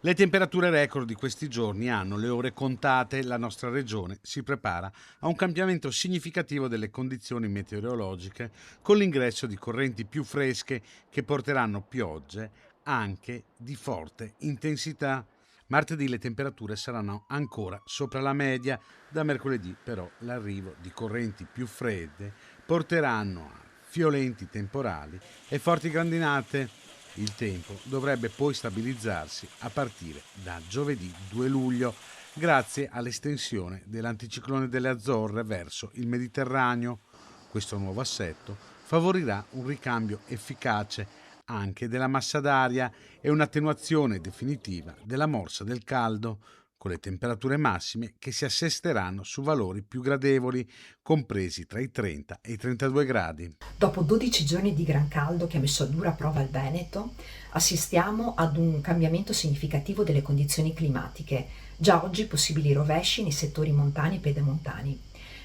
Le temperature record di questi giorni hanno le ore contate, la nostra regione si prepara a un cambiamento significativo delle condizioni meteorologiche con l'ingresso di correnti più fresche che porteranno piogge anche di forte intensità. Martedì le temperature saranno ancora sopra la media, da mercoledì però l'arrivo di correnti più fredde porteranno a violenti temporali e forti grandinate. Il tempo dovrebbe poi stabilizzarsi a partire da giovedì 2 luglio, grazie all'estensione dell'anticiclone delle Azzorre verso il Mediterraneo. Questo nuovo assetto favorirà un ricambio efficace anche della massa d'aria e un'attenuazione definitiva della morsa del caldo, con le temperature massime che si assesteranno su valori più gradevoli, compresi tra i 30 e i 32 gradi. Dopo 12 giorni di gran caldo che ha messo a dura prova il Veneto, assistiamo ad un cambiamento significativo delle condizioni climatiche, già oggi possibili rovesci nei settori montani e pedemontani.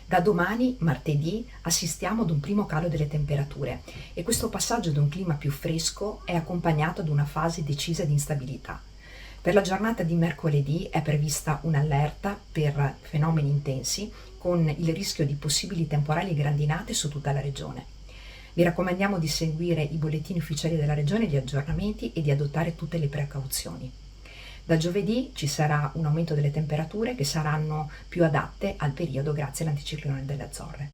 Da domani, martedì, assistiamo ad un primo calo delle temperature e questo passaggio ad un clima più fresco è accompagnato da una fase decisa di instabilità. Per la giornata di mercoledì è prevista un'allerta per fenomeni intensi con il rischio di possibili temporali e grandinate su tutta la regione. Vi raccomandiamo di seguire i bollettini ufficiali della regione, gli aggiornamenti e di adottare tutte le precauzioni. Da giovedì ci sarà un aumento delle temperature che saranno più adatte al periodo grazie all'anticiclone delle Azzorre.